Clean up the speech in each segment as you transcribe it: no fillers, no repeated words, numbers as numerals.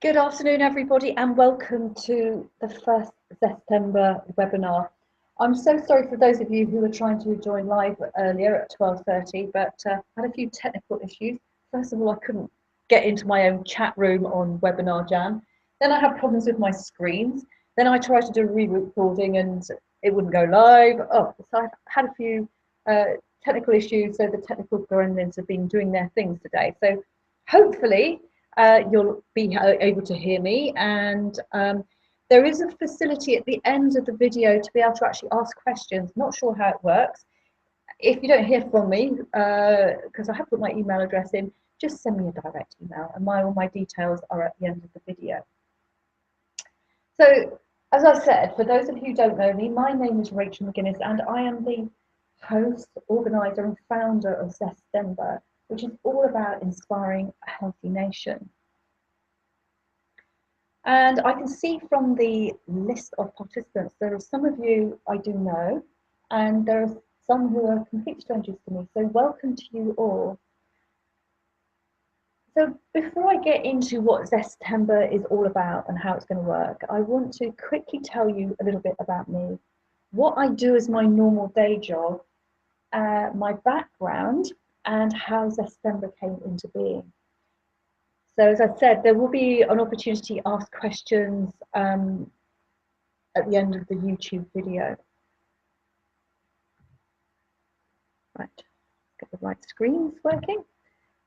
Good afternoon, everybody, and welcome to the first Zestember webinar. I'm so sorry for those of you who were trying to join live earlier at 12:30, but had a few technical issues. First of all, I couldn't get into my own chat room on Webinar Jam. Then I had problems with my screens. Then I tried to do a re-recording and it wouldn't go live. Oh, so I've had a few technical issues, so the technical gremlins have been doing their things today. So hopefully, you'll be able to hear me, and there is a facility at the end of the video to be able to actually ask questions. Not sure how it works. If you don't hear from me, because I have put my email address in, just send me a direct email, and all my details are at the end of the video. So, as I said, for those of you who don't know me, my name is Rachel McGuinness, and I am the host, organizer, and founder of Zestember, which is all about inspiring a healthy nation. And I can see from the list of participants, there are some of you I do know, and there are some who are complete strangers to me. So welcome to you all. So before I get into what Zestember is all about and how it's going to work, I want to quickly tell you a little bit about me, what I do as my normal day job, my background, and how Zestember came into being. So as I said, there will be an opportunity to ask questions at the end of the YouTube video. Right, get the right screens working.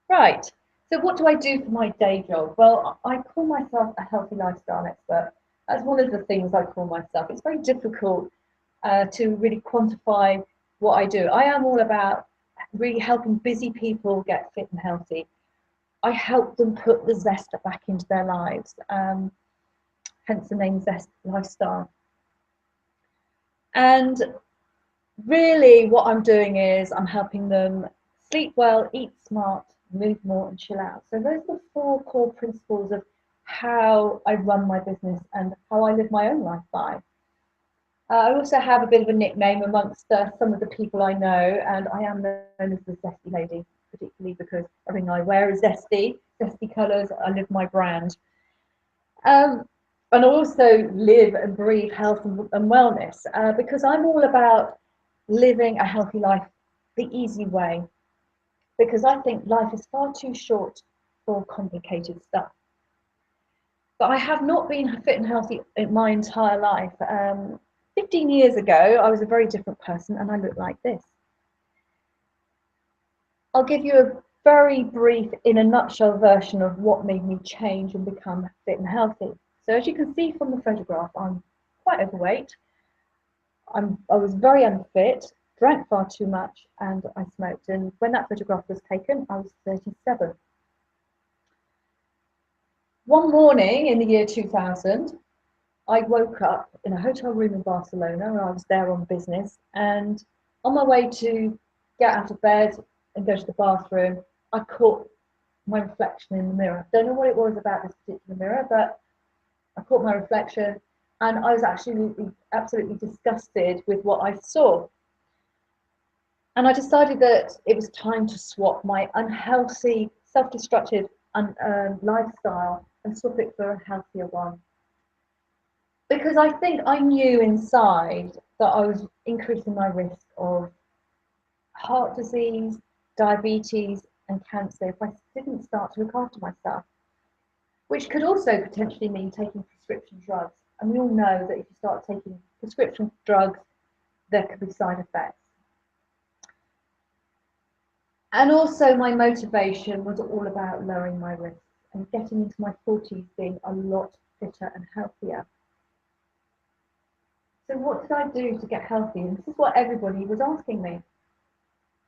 Right, so what do I do for my day job? Well, I call myself a healthy lifestyle expert. That's one of the things I call myself. It's very difficult to really quantify what I do. I am all about really helping busy people get fit and healthy. I help them put the zest back into their lives, hence the name Zest Lifestyle. And really what I'm doing is I'm helping them sleep well, eat smart, move more, and chill out. So those are the 4 core principles of how I run my business and how I live my own life by. I also have a bit of a nickname amongst some of the people I know, and I am known as the Zesty Lady, particularly because everything I wear is zesty colours. I live my brand. And I also live and breathe health and wellness because I'm all about living a healthy life the easy way, because I think life is far too short for complicated stuff. But I have not been fit and healthy in my entire life. 15 years ago, I was a very different person and I look like this. I'll give you a very brief, in a nutshell, version of what made me change and become fit and healthy. So as you can see from the photograph, I'm quite overweight. I was very unfit, drank far too much, and I smoked. And when that photograph was taken, I was 37. One morning in the year 2000, I woke up in a hotel room in Barcelona, and I was there on business. And on my way to get out of bed and go to the bathroom, I caught my reflection in the mirror. Don't know what it was about this particular mirror, but I caught my reflection, and I was absolutely disgusted with what I saw. And I decided that it was time to swap my unhealthy, self-destructive lifestyle and swap it for a healthier one. Because I think I knew inside that I was increasing my risk of heart disease, diabetes, and cancer if I didn't start to look after myself, which could also potentially mean taking prescription drugs. And we all know that if you start taking prescription drugs, there could be side effects. And also my motivation was all about lowering my risks and getting into my 40s being a lot fitter and healthier. So what did I do to get healthy? And this is what everybody was asking me.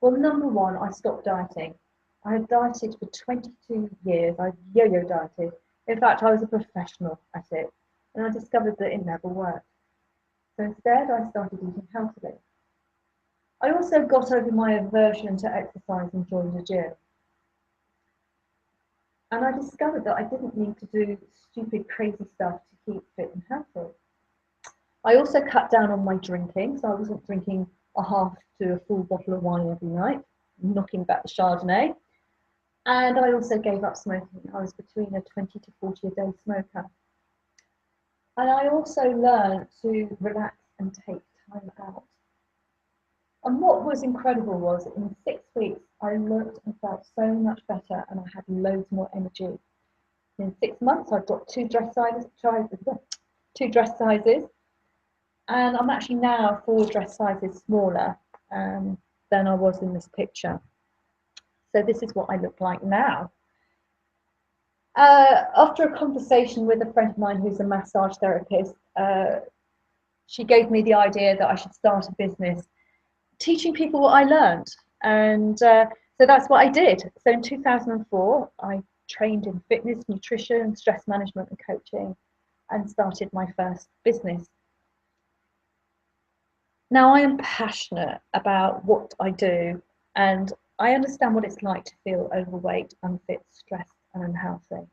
Well, number one, I stopped dieting. I had dieted for 22 years. I yo-yo dieted. In fact, I was a professional at it. And I discovered that it never worked. So instead, I started eating healthily. I also got over my aversion to exercise and joined a gym. And I discovered that I didn't need to do stupid, crazy stuff to keep fit and healthy. I also cut down on my drinking, so I wasn't drinking a half to a full bottle of wine every night, knocking back the Chardonnay. And I also gave up smoking. I was between a 20 to 40 a day smoker. And I also learned to relax and take time out. And what was incredible was in 6 weeks, I looked and felt so much better and I had loads more energy. In 6 months, I dropped two dress sizes, and I'm actually now 4 dress sizes smaller than I was in this picture. So this is what I look like now. After a conversation with a friend of mine who's a massage therapist, she gave me the idea that I should start a business teaching people what I learned. And so that's what I did. So in 2004, I trained in fitness, nutrition, stress management and coaching, and started my first business. Now I am passionate about what I do, and I understand what it's like to feel overweight, unfit, stressed and unhealthy.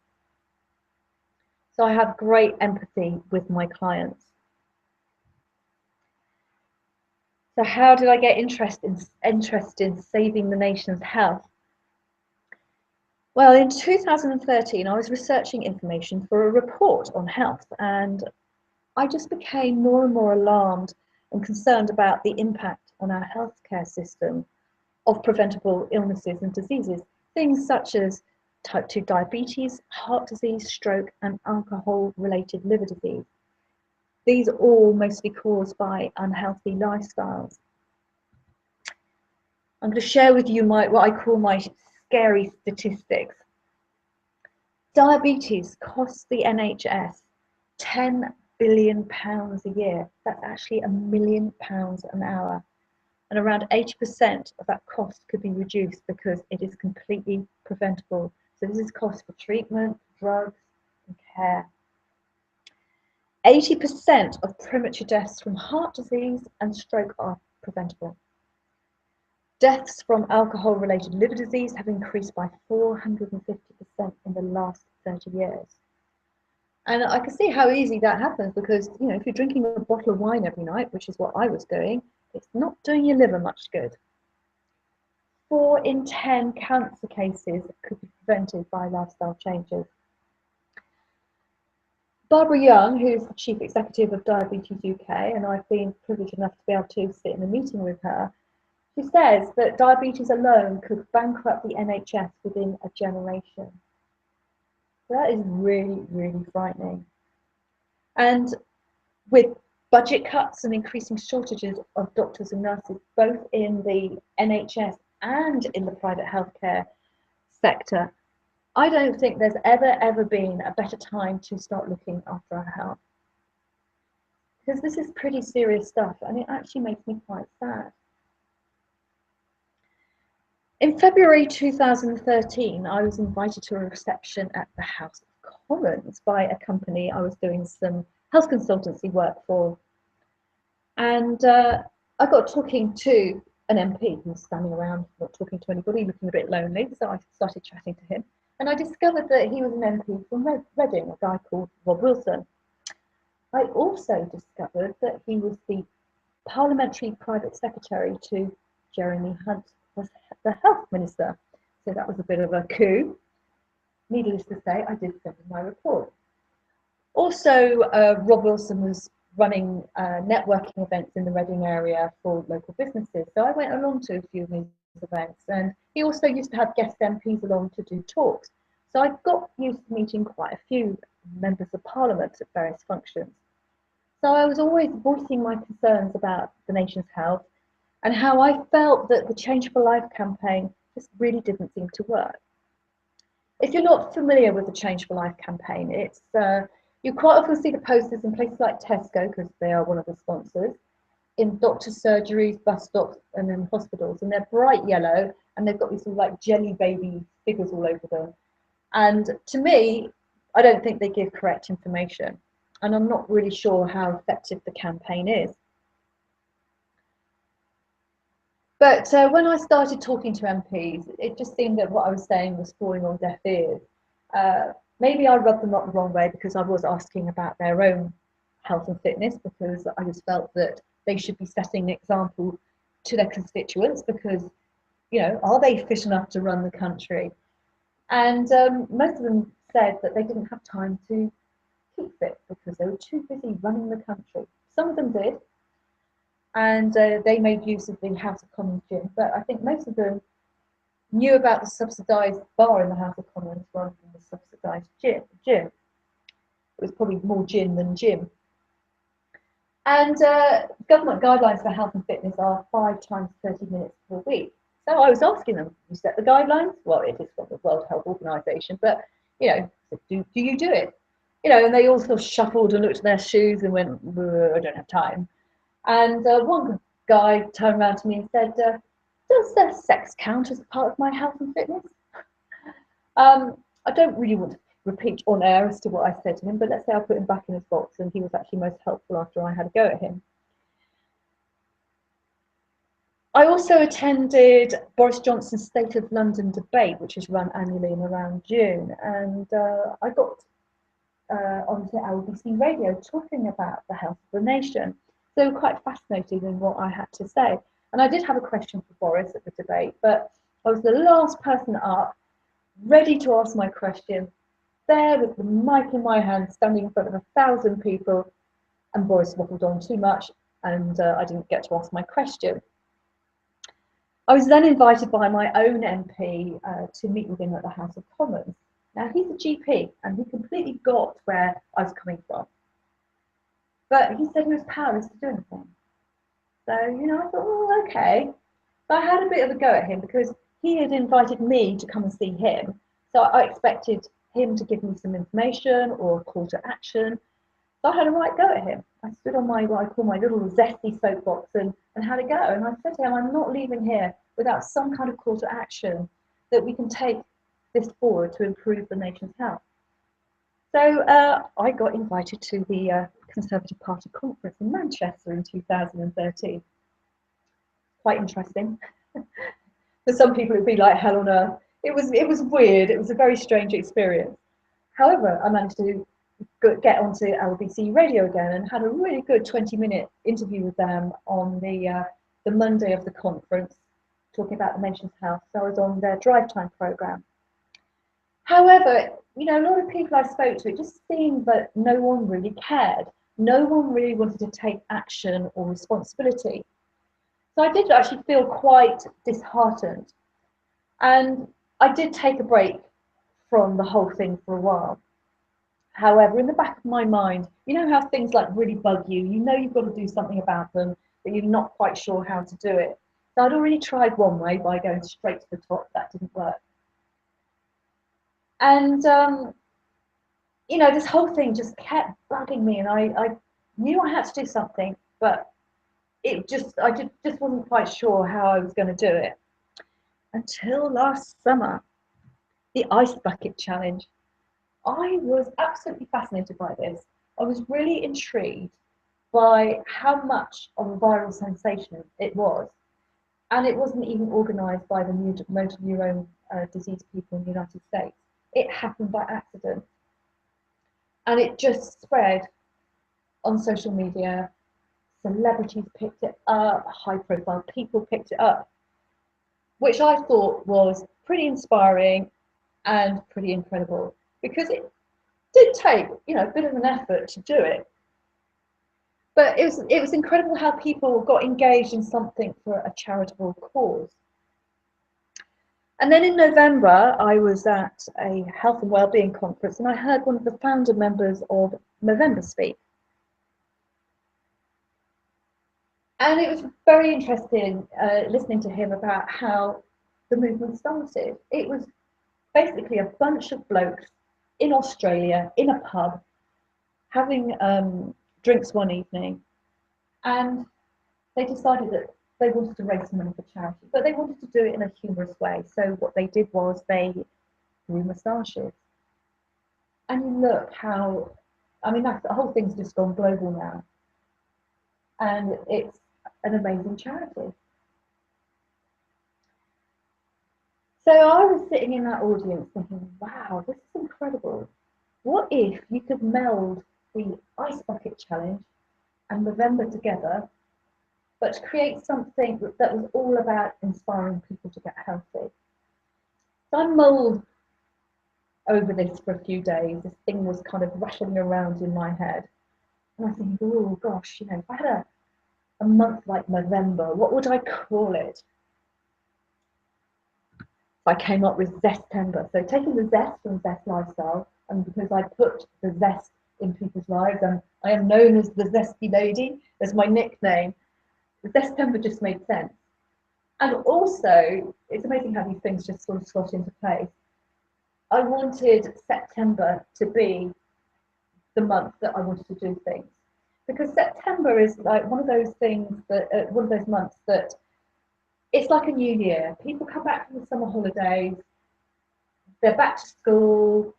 So I have great empathy with my clients. So how did I get interested in saving the nation's health? Well, in 2013, I was researching information for a report on health, and I just became more and more alarmed and concerned about the impact on our healthcare system of preventable illnesses and diseases, things such as type 2 diabetes, heart disease, stroke, and alcohol-related liver disease. These are all mostly caused by unhealthy lifestyles. I'm going to share with you what I call my scary statistics. Diabetes costs the NHS £10 billion a year. That's actually £1 million an hour. And around 80% of that cost could be reduced because it is completely preventable. So this is cost for treatment, drugs, and care. 80% of premature deaths from heart disease and stroke are preventable. Deaths from alcohol-related liver disease have increased by 450% in the last 30 years. And I can see how easy that happens because, you know, if you're drinking a bottle of wine every night, which is what I was doing, it's not doing your liver much good. 4 in 10 cancer cases could be prevented by lifestyle changes. Barbara Young, who's the Chief Executive of Diabetes UK, and I've been privileged enough to be able to sit in a meeting with her, she says that diabetes alone could bankrupt the NHS within a generation. So that is really, really frightening. And with budget cuts and increasing shortages of doctors and nurses, both in the NHS and in the private healthcare sector, I don't think there's ever been a better time to start looking after our health. Because this is pretty serious stuff and it actually makes me quite sad. In February 2013, I was invited to a reception at the House of Commons by a company I was doing some health consultancy work for. And I got talking to an MP who was standing around, not talking to anybody, looking a bit lonely. So I started chatting to him. And I discovered that he was an MP from Reading, a guy called Rob Wilson. I also discovered that he was the parliamentary private secretary to Jeremy Hunt, was the health minister. So that was a bit of a coup. Needless to say, I did send him my report. Also, Rob Wilson was running networking events in the Reading area for local businesses. So I went along to a few of these events, and he also used to have guest MPs along to do talks. So I got used to meeting quite a few members of parliament at various functions. So I was always voicing my concerns about the nation's health and how I felt that the Change for Life campaign just really didn't seem to work. If you're not familiar with the Change for Life campaign, it's you quite often see the posters in places like Tesco, because they are one of the sponsors, in doctor surgeries, bus stops, and in hospitals. And they're bright yellow, and they've got these sort of like jelly baby figures all over them. And to me, I don't think they give correct information. And I'm not really sure how effective the campaign is. But when I started talking to MPs, it just seemed that what I was saying was falling on deaf ears. Maybe I rubbed them up the wrong way because I was asking about their own health and fitness, because I just felt that they should be setting an example to their constituents because, you know, are they fit enough to run the country? And most of them said that they didn't have time to keep fit because they were too busy running the country. Some of them did, and they made use of the House of Commons gym, but I think most of them knew about the subsidised bar in the House of Commons rather than the subsidised gym. It was probably more gin than gym. And government guidelines for health and fitness are 5 times 30 minutes per week. So I was asking them, you set the guidelines? Well, it is from the World Health Organization, but, do you do it? And they all sort of shuffled and looked at their shoes and went, I don't have time. And one guy turned around to me and said, does sex count as a part of my health and fitness? I don't really want to repeat on air as to what I said to him, but let's say I put him back in his box, and he was actually most helpful after I had a go at him. I also attended Boris Johnson's State of London debate, which is run annually in around June, and I got onto LBC radio talking about the health of the nation. So they were quite fascinated in what I had to say. And I did have a question for Boris at the debate, but I was the last person up, ready to ask my question, there with the mic in my hand, standing in front of 1,000 people, and Boris waffled on too much, and I didn't get to ask my question. I was then invited by my own MP to meet with him at the House of Commons. Now, he's a GP, and he completely got where I was coming from. But he said he was powerless to do anything. So, I thought, oh, okay. So I had a bit of a go at him because he had invited me to come and see him. So I expected him to give me some information or a call to action. So I had a right go at him. I stood on my, what I call my little zesty soapbox and had a go. And I said to him, I'm not leaving here without some kind of call to action that we can take this forward to improve the nation's health. So I got invited to the Conservative Party conference in Manchester in 2013. Quite interesting. For some people, it'd be like hell on earth. It was weird. It was a very strange experience. However, I managed to get onto LBC radio again and had a really good 20-minute interview with them on the Monday of the conference, talking about the nation's health. So I was on their drive time programme. However, a lot of people I spoke to, it just seemed that no one really cared. No one really wanted to take action or responsibility. So I did actually feel quite disheartened. And I did take a break from the whole thing for a while. However, in the back of my mind, you know how things like really bug you, you've got to do something about them, but you're not quite sure how to do it. So I'd already tried one way by going straight to the top. That didn't work. And, this whole thing just kept bugging me, and I knew I had to do something, but I just wasn't quite sure how I was going to do it. Until last summer, the Ice Bucket Challenge. I was absolutely fascinated by this. I was really intrigued by how much of a viral sensation it was. And it wasn't even organised by the motor neurone disease people in the United States. It happened by accident. And it just spread on social media. Celebrities picked it up, high-profile people picked it up, which I thought was pretty inspiring and pretty incredible, because it did take, a bit of an effort to do it. But it was incredible how people got engaged in something for a charitable cause. And then in November, I was at a health and wellbeing conference, and I heard one of the founder members of Movember speak. And it was very interesting listening to him about how the movement started. It was basically a bunch of blokes in Australia, in a pub, having drinks one evening, and they decided that they wanted to raise some money for charity, but they wanted to do it in a humorous way. So what they did was they grew moustaches. And you look how, the whole thing's just gone global now. And it's an amazing charity. So I was sitting in that audience thinking, wow, this is incredible. What if you could meld the Ice Bucket Challenge and November together, but to create something that was all about inspiring people to get healthy? So I mulled over this for a few days. This thing was kind of rattling around in my head. And I think, oh gosh, you know, if I had a month like November, what would I call it? I came up with Zestember. So taking the zest from Zest Lifestyle, and because I put the zest in people's lives, and I am known as the Zesty Lady, as my nickname, Zestember just made sense. And also, it's amazing how these things just sort of slot into place. I wanted September to be the month that I wanted to do things, because September is like one of those things that one of those months that it's like a new year. People come back from the summer holidays, they're back to school.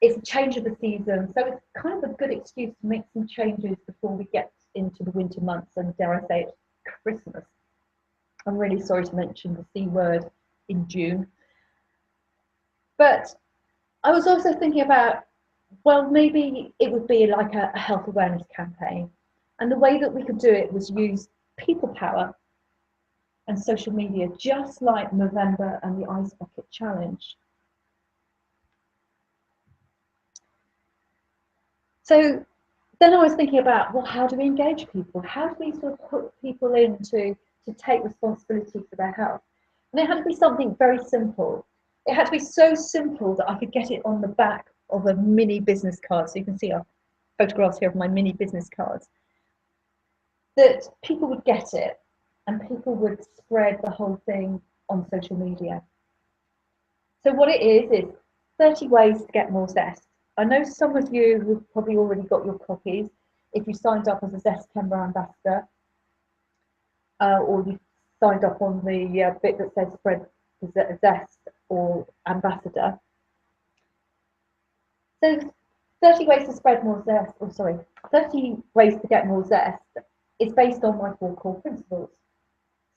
It's a change of the season, so it's kind of a good excuse to make some changes before we get into the winter months, and dare I say it, Christmas. I'm really sorry to mention the C word in June. But I was also thinking about, well, maybe it would be like a health awareness campaign. And the way that we could do it was use people power and social media, just like November and the Ice Bucket Challenge. So then I was thinking about, well, how do we engage people? How do we sort of put people in to take responsibility for their health? And it had to be something very simple. It had to be so simple that I could get it on the back of a mini business card. So you can see our photographs here of my mini business cards. That people would get it and people would spread the whole thing on social media. So what it is 30 ways to get more zest. I know some of you have probably already got your copies if you signed up as a Zestember ambassador, or you signed up on the bit that says spread the zest or ambassador. So 30 ways to spread more zest, 30 ways to get more zest is based on my 4 core principles.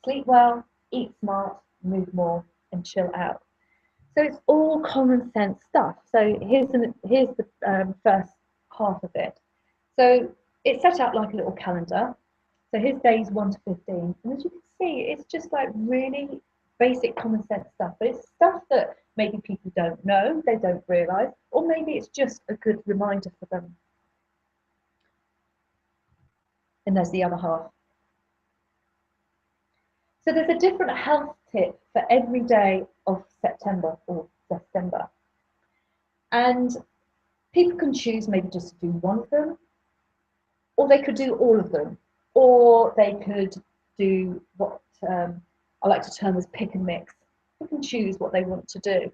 Sleep well, eat smart, move more, and chill out. So it's all common sense stuff. So here's the first half of it. So it's set out like a little calendar. So here's days 1 to 15. And as you can see, it's just like really basic common sense stuff. But it's stuff that maybe people don't know, they don't realise, or maybe it's just a good reminder for them. And there's the other half. So there's a different health tip for every day of September or December. And people can choose maybe just to do one of them, or they could do all of them, or they could do what I like to term as pick and mix. They can choose what they want to do.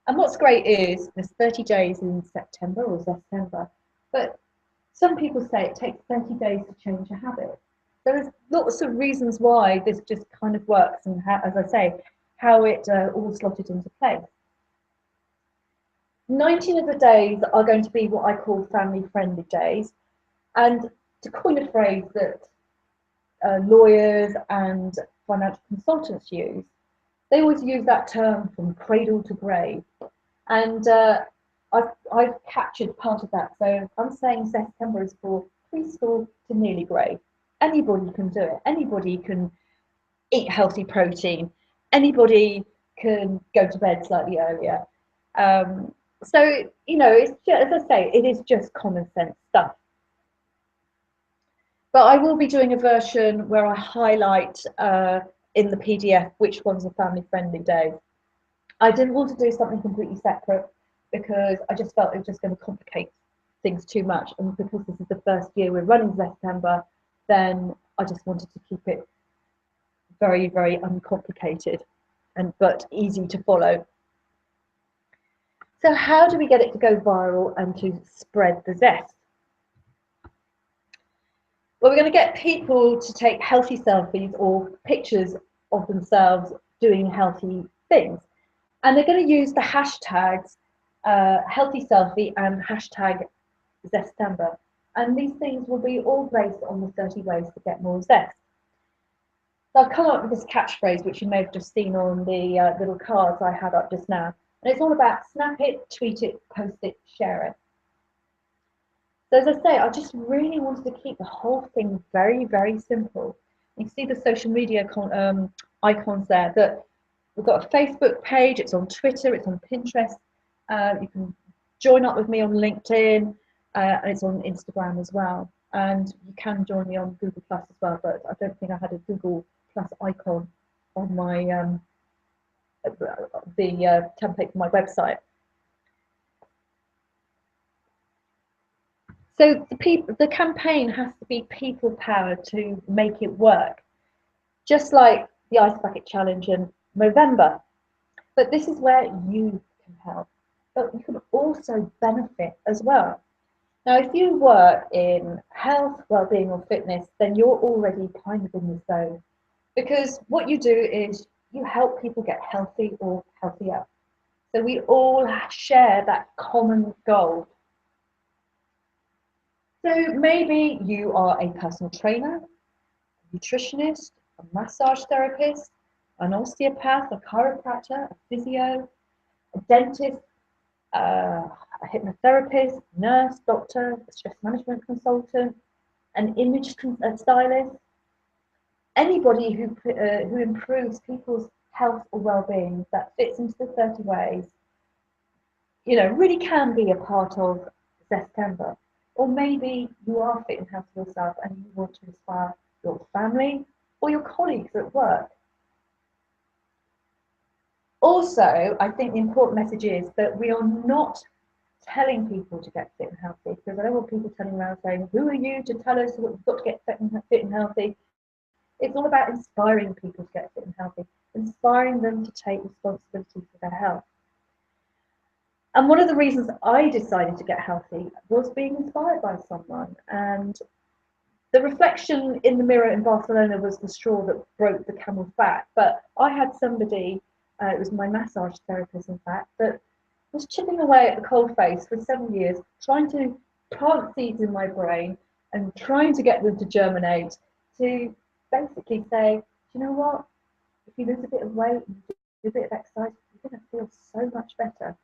And what's great is there's 30 days in September or Zestember, but some people say it takes 30 days to change a habit. There's lots of reasons why this just kind of works, and how, as I say, how it all slotted into place. 19 of the days are going to be what I call family-friendly days. And to coin a phrase that lawyers and financial consultants use, they always use that term from cradle to grave. And I've captured part of that. So I'm saying Zestember is for preschool to nearly grey. Anybody can do it. Anybody can eat healthy protein. Anybody can go to bed slightly earlier. So, you know, it's just, as I say, it is just common sense stuff. But I will be doing a version where I highlight in the PDF which ones are family-friendly days. I didn't want to do something completely separate because I just felt it was just going to complicate things too much. And because this is the first year we're running Zestember, then I just wanted to keep it very, very uncomplicated but easy to follow. So how do we get it to go viral and to spread the zest? Well, we're going to get people to take healthy selfies or pictures of themselves doing healthy things. And they're going to use the hashtags healthy selfie and hashtag Zestember. And these things will be all based on the 30 ways to get more zest. So I've come up with this catchphrase, which you may have just seen on the little cards I had up just now. And it's all about snap it, tweet it, post it, share it. So as I say, I just really wanted to keep the whole thing very, very simple. You can see the social media icons there, that We've got a Facebook page, it's on Twitter, it's on Pinterest. You can join up with me on LinkedIn, and it's on Instagram as well. And you can join me on Google Plus as well, but I don't think I had a Google Plus icon on my the template for my website. So the campaign has to be people powered to make it work, just like the Ice Bucket Challenge in November. But this is where you can help, but you can also benefit as well. Now, if you work in health, well-being, or fitness, then you're already kind of in the zone, because what you do is you help people get healthy or healthier. So we all share that common goal. So maybe you are a personal trainer, a nutritionist, a massage therapist, an osteopath, a chiropractor, a physio, a dentist, a hypnotherapist, nurse, doctor, a stress management consultant, an image stylist, anybody who improves people's health or well-being that fits into the 30 ways, really can be a part of Zestember. Or maybe you are fit and healthy yourself and you want to inspire your family or your colleagues at work. Also, I think the important message is that we are not telling people to get fit and healthy, because I don't want people turning around saying, who are you to tell us what we've got to get fit and healthy? It's all about inspiring people to get fit and healthy, inspiring them to take responsibility for their health. And one of the reasons I decided to get healthy was being inspired by someone. And the reflection in the mirror in Barcelona was the straw that broke the camel's back. But I had somebody, it was my massage therapist, in fact, that was chipping away at the cold face for 7 years, trying to plant seeds in my brain and trying to get them to germinate, to basically say, do you know what? If you lose a bit of weight and do a bit of exercise, you're going to feel so much better.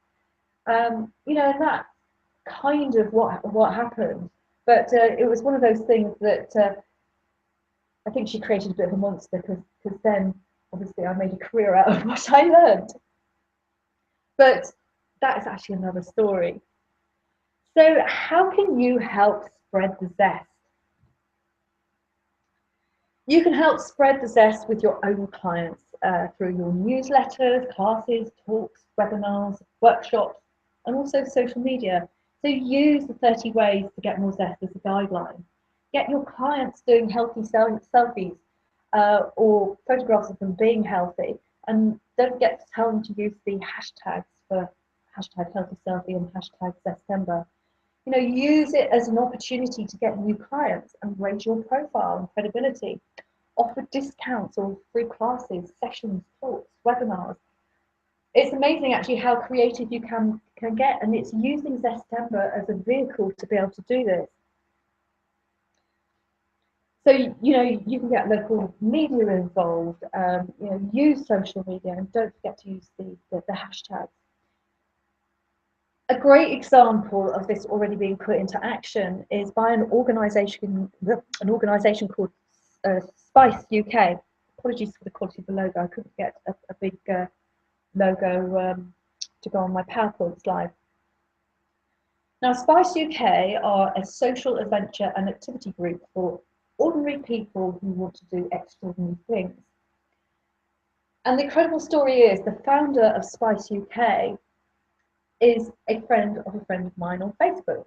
And that's kind of what happened. But it was one of those things that I think she created a bit of a monster, because then obviously I made a career out of what I learned. But that is actually another story. So how can you help spread the zest? You can help spread the zest with your own clients through your newsletters, classes, talks, webinars, workshops, and also social media. So use the 30 ways to get more zest as a guideline. Get your clients doing healthy selfies or photographs of them being healthy, and don't forget to tell them to use the hashtags for hashtag healthy selfie and hashtag Zestember. Use it as an opportunity to get new clients and raise your profile and credibility. Offer discounts or free classes, sessions, talks, webinars. It's amazing actually how creative you can get, and it's using Zestember as a vehicle to be able to do this. So you can get local media involved, use social media, and don't forget to use the hashtags. A great example of this already being put into action is by an organisation called Spice UK. Apologies for the quality of the logo. I couldn't get a big logo to go on my PowerPoint slide. Now, Spice UK are a social adventure and activity group for ordinary people who want to do extraordinary things. And the incredible story is the founder of Spice UK is a friend of mine on Facebook.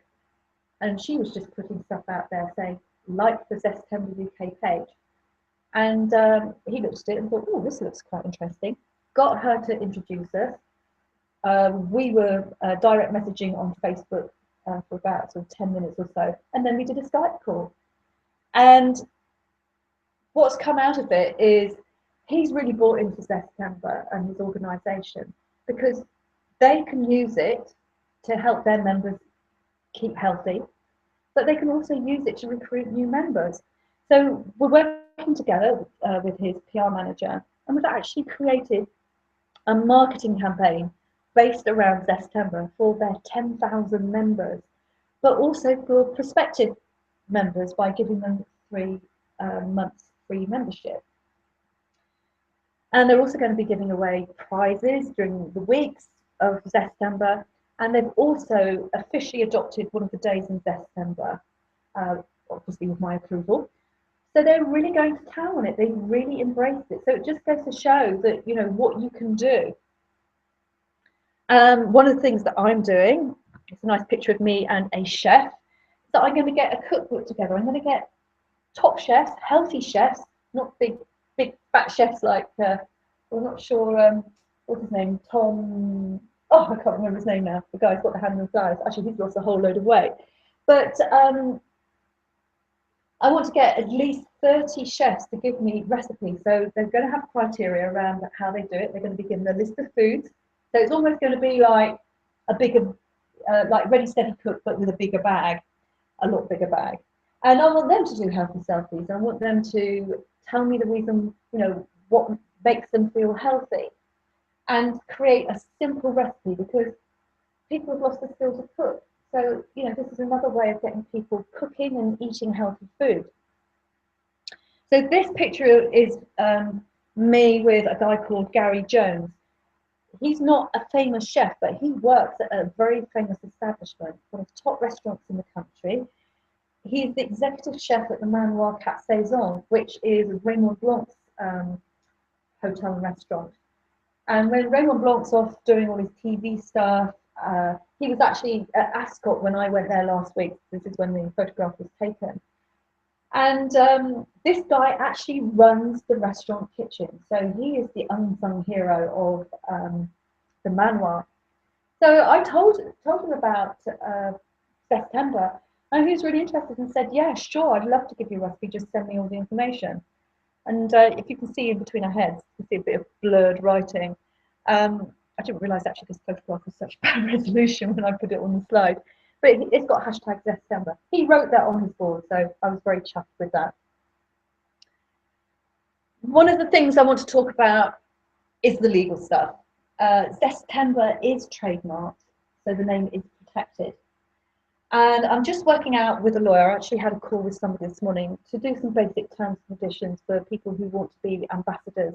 And she was just putting stuff out there saying, like the Zestember UK page. And he looked at it and thought, oh, this looks quite interesting. Got her to introduce us. We were direct messaging on Facebook for about sort of 10 minutes or so. And then we did a Skype call. And what's come out of it is he's really bought into Zestember and his organisation, because they can use it to help their members keep healthy, but they can also use it to recruit new members. So we're working together with his PR manager, and we've actually created a marketing campaign based around Zestember for their 10,000 members, but also for prospective members by giving them 3 months free membership. And they're also going to be giving away prizes during the weeks of Zestember. And they've also officially adopted one of the days in Zestember, obviously with my approval. So they're really going to town on it. They've really embraced it. So it just goes to show that, you know, what you can do. One of the things that I'm doing, it's a nice picture of me and a chef, that I'm going to get a cookbook together. I'm going to get top chefs, healthy chefs, not big fat chefs like, I'm not sure, what's his name, Tom, oh, I can't remember his name now, the guy's got the hand in the thighs. Actually, he's lost a whole load of weight. But I want to get at least 30 chefs to give me recipes. So they're going to have criteria around how they do it. They're going to be given a list of foods. So it's almost going to be like a bigger, like Ready Steady Cook, but with a bigger bag, a lot bigger bag. And I want them to do healthy selfies. I want them to tell me the reason, you know, what makes them feel healthy, and create a simple recipe, because people have lost the skill to cook. So, you know, this is another way of getting people cooking and eating healthy food. So this picture is me with a guy called Gary Jones. He's not a famous chef, but he works at a very famous establishment, one of the top restaurants in the country. He's the executive chef at the Manoir Cat Saison, which is Raymond Blanc's hotel and restaurant. And when Raymond Blanc's off doing all his TV stuff, he was actually at Ascot when I went there last week. This is when the photograph was taken. And this guy actually runs the restaurant kitchen. So he is the unsung hero of the Manoir. So I told him about Zestember, and he was really interested and said, yeah, sure, I'd love to give you a recipe, just send me all the information. And if you can see in between our heads, you can see a bit of blurred writing. I didn't realise actually this photograph was such bad resolution when I put it on the slide. But it's got hashtag Zestember. He wrote that on his board, so I was very chuffed with that. One of the things I want to talk about is the legal stuff. Zestember is trademarked, so the name is protected. And I'm just working out with a lawyer. I actually had a call with somebody this morning to do some basic terms and conditions for people who want to be ambassadors.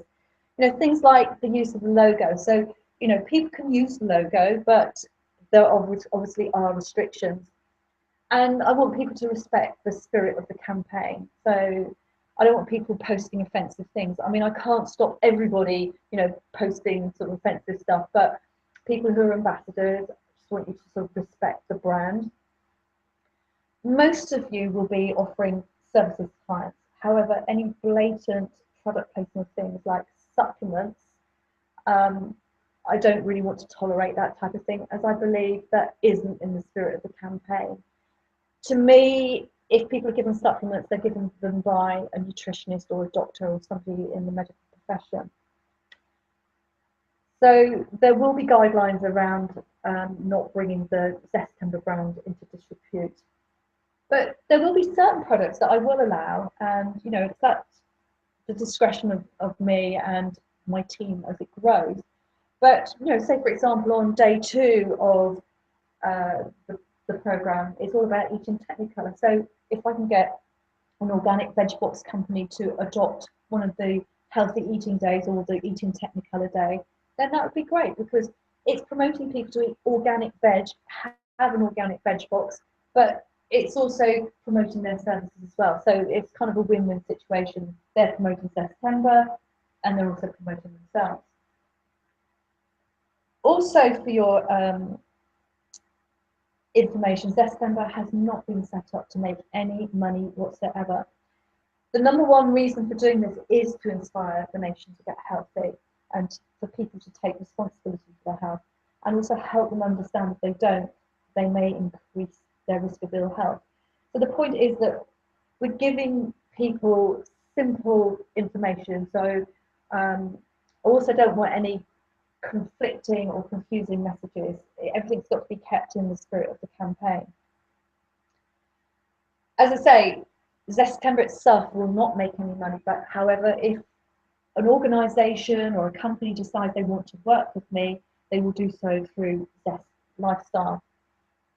You know, things like the use of the logo. So, you know, people can use the logo, but there obviously are restrictions. And I want people to respect the spirit of the campaign. So I don't want people posting offensive things. I mean, I can't stop everybody, you know, posting sort of offensive stuff, but people who are ambassadors, I just want you to sort of respect the brand. Most of you will be offering services to clients. However, any blatant product placement things like supplements, I don't really want to tolerate that type of thing, as I believe that isn't in the spirit of the campaign. To me, if people are given supplements, they're given them by a nutritionist or a doctor or somebody in the medical profession. So there will be guidelines around not bringing the Zestember brand into disrepute. But there will be certain products that I will allow, and you know, it's at the discretion of me and my team as it grows. But you know, say for example, on day 2 of the program, it's all about eating Technicolor. So if I can get an organic veg box company to adopt one of the healthy eating days or the eating Technicolor day, then that would be great, because it's promoting people to eat organic veg, have an organic veg box, but it's also promoting their services as well. So it's kind of a win-win situation. They're promoting Zestember and they're also promoting themselves. Also, for your information, Zestember has not been set up to make any money whatsoever. The number one reason for doing this is to inspire the nation to get healthy and for people to take responsibility for their health, and also help them understand if they don't, they may increase their risk of ill health. So the point is that we're giving people simple information. So I also don't want any conflicting or confusing messages. Everything's got to be kept in the spirit of the campaign. As I say, Zestember itself will not make any money, but however, if an organisation or a company decides they want to work with me, they will do so through Zest Lifestyle,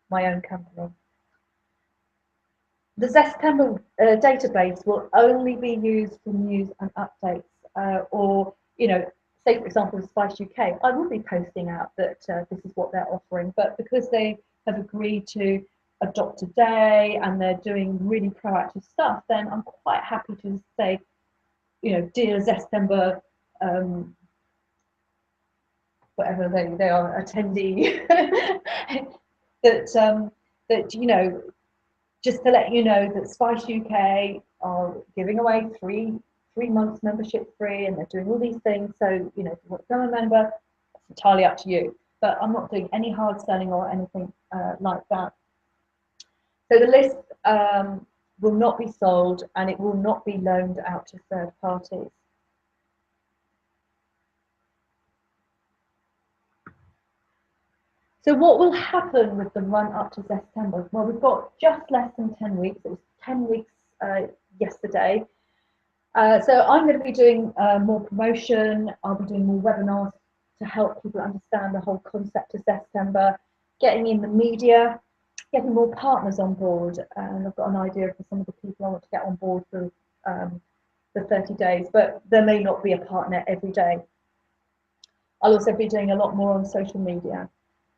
my own company. The Zestember database will only be used for news and updates, or you know, say for example, Spice UK, I will be posting out that this is what they're offering, but because they have agreed to adopt a day and they're doing really proactive stuff, then I'm quite happy to say, you know, dear Zestember, whatever they are, attendee, that you know, just to let you know that Spice UK are giving away three months membership free, and they're doing all these things. So you know, if you want to become a member, it's entirely up to you. But I'm not doing any hard selling or anything like that. So the list will not be sold, and it will not be loaned out to third parties. So what will happen with the run up to Zestember? Well, we've got just less than 10 weeks. It was 10 weeks yesterday. So I'm going to be doing more promotion. I'll be doing more webinars to help people understand the whole concept of Zestember, getting in the media, getting more partners on board. And I've got an idea for some of the people I want to get on board for the 30 days, but there may not be a partner every day. I'll also be doing a lot more on social media.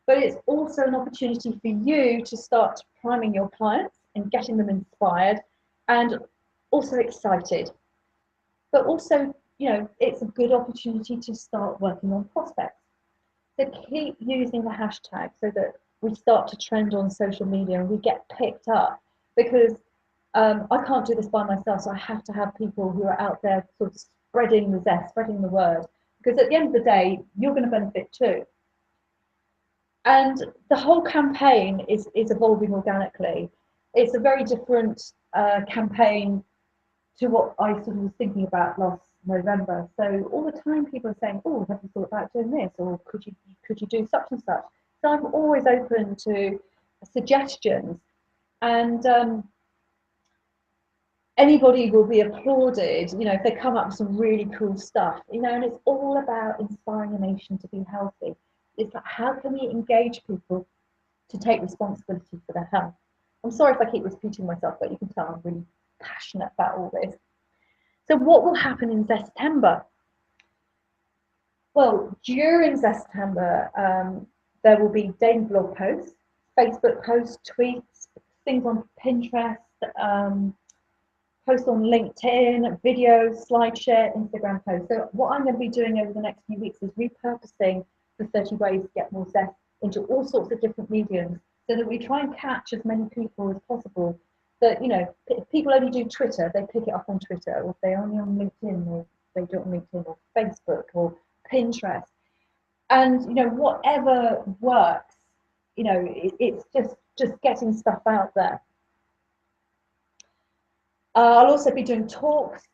But it's also an opportunity for you to start priming your clients and getting them inspired and also excited. But also, you know, it's a good opportunity to start working on prospects. So keep using the hashtag so that we start to trend on social media and we get picked up, because I can't do this by myself, so I have to have people who are out there sort of spreading the zest, spreading the word, because at the end of the day, you're going to benefit too. And the whole campaign is evolving organically. It's a very different campaign to what I sort of was thinking about last November. So all the time people are saying, oh, have you thought about doing this? Or could you do such and such? So I'm always open to suggestions. And anybody will be applauded, you know, if they come up with some really cool stuff, you know, and it's all about inspiring a nation to be healthy. It's like, how can we engage people to take responsibility for their health? I'm sorry if I keep repeating myself, but you can tell I'm really passionate about all this. So what will happen in Zestember? Well, during Zestember, there will be daily blog posts, Facebook posts, tweets, things on Pinterest, posts on LinkedIn, videos, SlideShare, Instagram posts. So what I'm going to be doing over the next few weeks is repurposing the 30 ways to get more zest into all sorts of different mediums, so that we try and catch as many people as possible. That, you know, if people only do Twitter, they pick it up on Twitter, or if they're only on LinkedIn, they do it on LinkedIn or Facebook or Pinterest. And, you know, whatever works, you know, it's just getting stuff out there. I'll also be doing talks,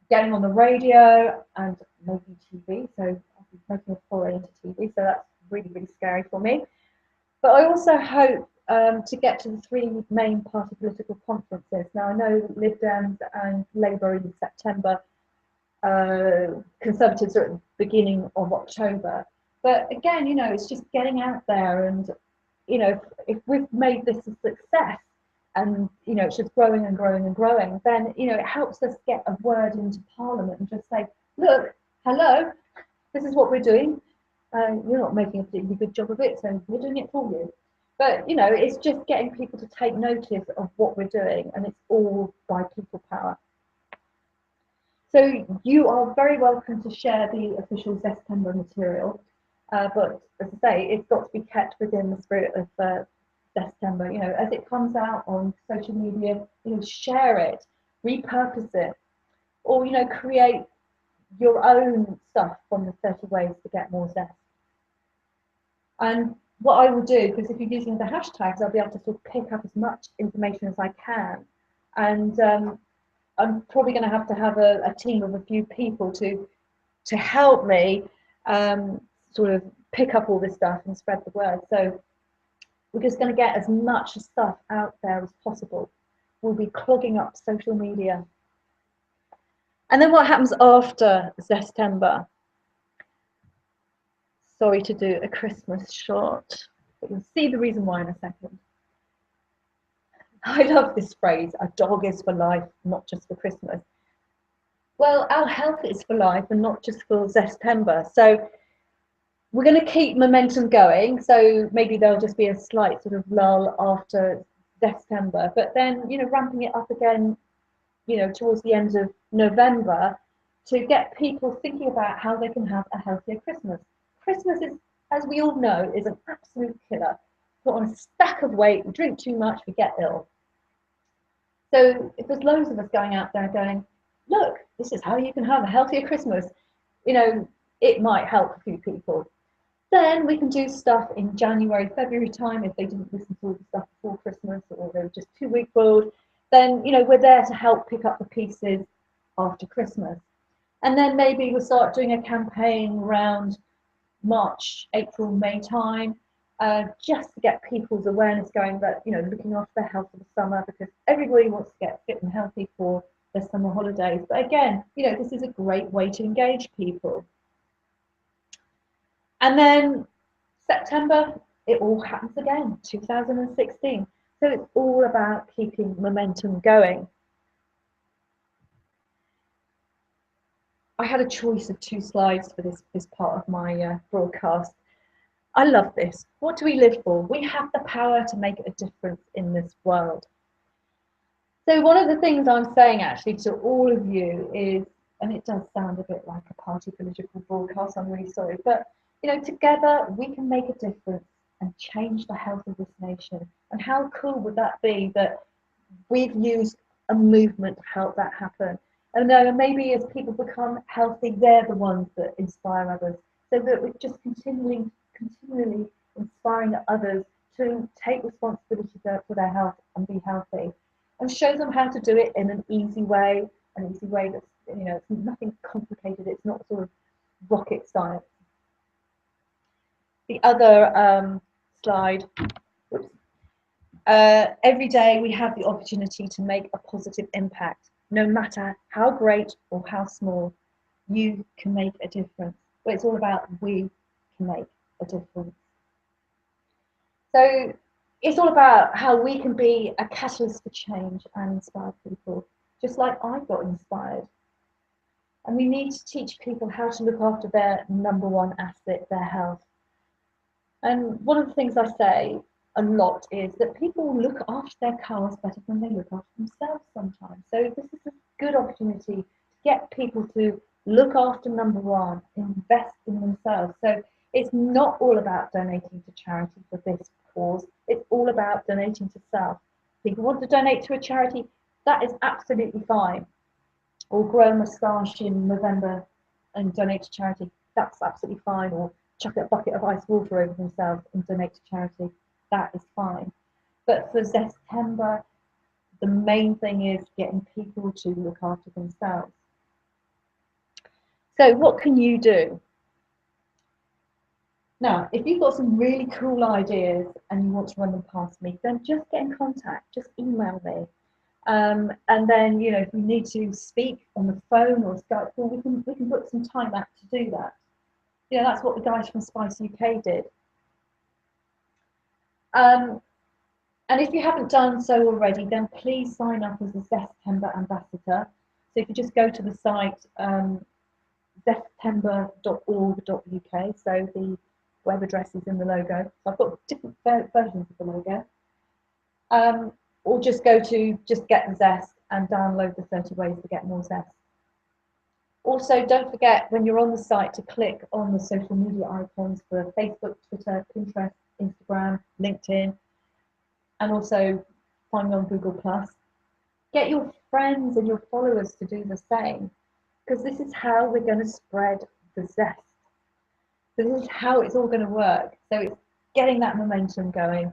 getting on the radio and maybe TV. So I'll be making a foray into TV. So that's really, really scary for me. But I also hope to get to the three main party political conferences. Now, I know Lib Dems and Labour in September, Conservatives are at the beginning of October. But again, you know, it's just getting out there, and, you know, if we've made this a success and, you know, it's just growing and growing and growing, then, you know, it helps us get a word into Parliament and just say, look, hello, this is what we're doing. You're not making a particularly good job of it, so we're doing it for you. But, you know, it's just getting people to take notice of what we're doing, and it's all by people power. So you are very welcome to share the official Zestember material, but as I say, it's got to be kept within the spirit of Zestember. You know, as it comes out on social media, you know, share it, repurpose it, or, you know, create your own stuff from the 30 ways to get more zest. And what I will do, because if you're using the hashtags, I'll be able to sort of pick up as much information as I can. And I'm probably going to have a team of a few people to help me sort of pick up all this stuff and spread the word. So we're just going to get as much stuff out there as possible. We'll be clogging up social media. And then what happens after Zestember? Sorry to do a Christmas short, but you'll see the reason why in a second. I love this phrase, a dog is for life, not just for Christmas. Well, our health is for life and not just for Zestember. So we're going to keep momentum going. So maybe there'll just be a slight sort of lull after Zestember, but then, ramping it up again, towards the end of November to get people thinking about how they can have a healthier Christmas. Christmas is, as we all know, is an absolute killer. Put on a stack of weight, we drink too much, we get ill. So if there's loads of us going out there going, look, this is how you can have a healthier Christmas, it might help a few people. Then we can do stuff in January, February time if they didn't listen to all the stuff before Christmas or they were just 2 weeks old. Then, we're there to help pick up the pieces after Christmas. And then maybe we'll start doing a campaign around March, April, May time, just to get people's awareness going that, looking after their health for the summer, because everybody wants to get fit and healthy for their summer holidays. But again, this is a great way to engage people. And then September, it all happens again, 2016. So it's all about keeping momentum going. I had a choice of 2 slides for this part of my broadcast. I love this. What do we live for? We have the power to make a difference in this world. So one of the things I'm saying actually to all of you is, and it does sound a bit like a party political broadcast, I'm really sorry, but together we can make a difference and change the health of this nation. And how cool would that be that we've used a movement to help that happen? And maybe as people become healthy, they're the ones that inspire others. So that we're just continually inspiring others to take responsibility for their health and be healthy, and show them how to do it in an easy way that's, it's nothing complicated. It's not sort of rocket science. The other slide. Every day we have the opportunity to make a positive impact. No matter how great or how small, you can make a difference. But it's all about we can make a difference. So it's all about how we can be a catalyst for change and inspire people, just like I got inspired. And we need to teach people how to look after their number one asset, their health. And one of the things I say a lot is that people look after their cars better than they look after themselves sometimes. So this is a good opportunity to get people to look after number one, invest in themselves. So it's not all about donating to charity for this cause. It's all about donating to self. If people want to donate to a charity, that is absolutely fine. Or grow a moustache in November and donate to charity, that's absolutely fine. Or chuck a bucket of ice water over themselves and donate to charity, that is fine. But for Zestember, the main thing is getting people to look after themselves. So what can you do? Now, if you've got some really cool ideas and you want to run them past me, then just get in contact, just email me. And then, if we need to speak on the phone or Skype, well, we can book some time out to do that. That's what the guys from Spice UK did. And if you haven't done so already, then please sign up as a Zestember ambassador. So if you just go to the site, zestember.org.uk, so the web address is in the logo. So I've got different versions of the logo. Or just go to Just Get the Zest and download the 30 ways to get more zest. Also, don't forget when you're on the site to click on the social media icons for Facebook, Twitter, Pinterest, Instagram, LinkedIn, and also find me on Google+. Get your friends and your followers to do the same, because this is how we're going to spread the zest. So this is how it's all going to work. So it's getting that momentum going,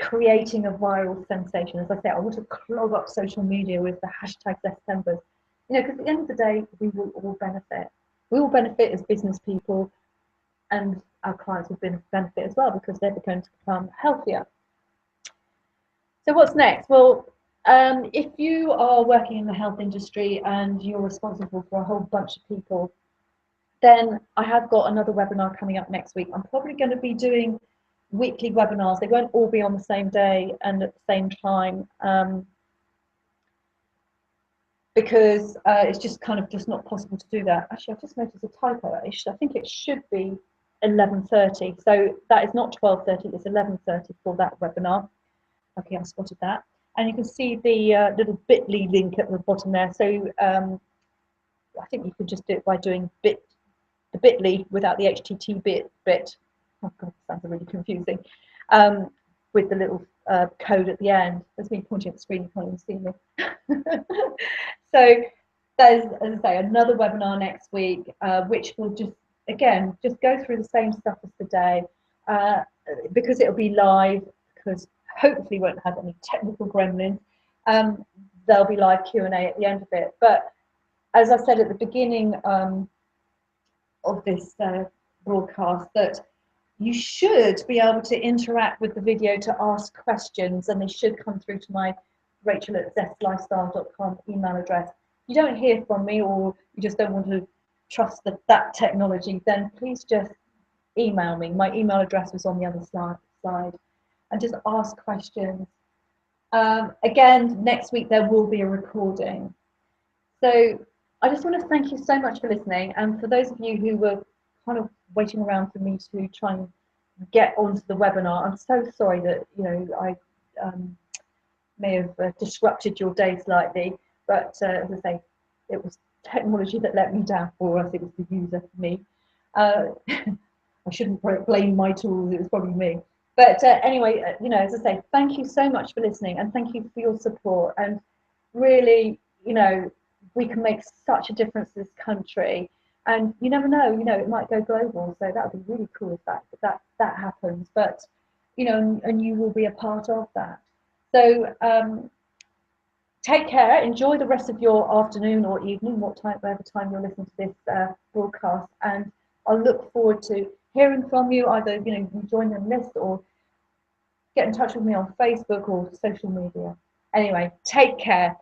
creating a viral sensation. As I say, I want to clog up social media with the hashtag Zestembers. Because at the end of the day, we will all benefit. We will benefit as business people, and our clients will benefit as well because they're going to become healthier. So what's next? Well, if you are working in the health industry and you're responsible for a whole bunch of people, then I have got another webinar coming up next week. I'm probably going to be doing weekly webinars. They won't all be on the same day and at the same time. because it's just kind of just not possible to do that. Actually, I've just noticed a typo. I think it should be 11:30. So that is not 12:30, it's 11:30 for that webinar. Okay, I spotted that. And you can see the little bit.ly link at the bottom there. So I think you could just do it by doing the bit.ly without the HTT bit. Oh God, sounds really confusing. With the little code at the end. There's me pointing at the screen, you can't even see me. So there's, as I say, another webinar next week, which will just go through the same stuff as today, because it'll be live, because hopefully won't have any technical gremlins. There'll be live Q&A at the end of it. But as I said at the beginning of this broadcast, that you should be able to interact with the video to ask questions, and they should come through to my rachel@zestlifestyle.com email address. If you don't hear from me, or you just don't want to trust that technology, then please just email me. My email address was on the other slide, and just ask questions. Again, next week there will be a recording. So I just want to thank you so much for listening, and for those of you who were kind of waiting around for me to try and get onto the webinar, I'm so sorry that I may have disrupted your day slightly, but as I say, it was technology that let me down, or else it was the user for me. I shouldn't blame my tools, it was probably me. But anyway, as I say, thank you so much for listening, and thank you for your support. And really, we can make such a difference to this country. And you never know, it might go global. So that would be really cool if that happens. But, and you will be a part of that. So take care, enjoy the rest of your afternoon or evening, whatever time you're listening to this broadcast. And I'll look forward to hearing from you, either, you join the list or get in touch with me on Facebook or social media. Anyway, take care.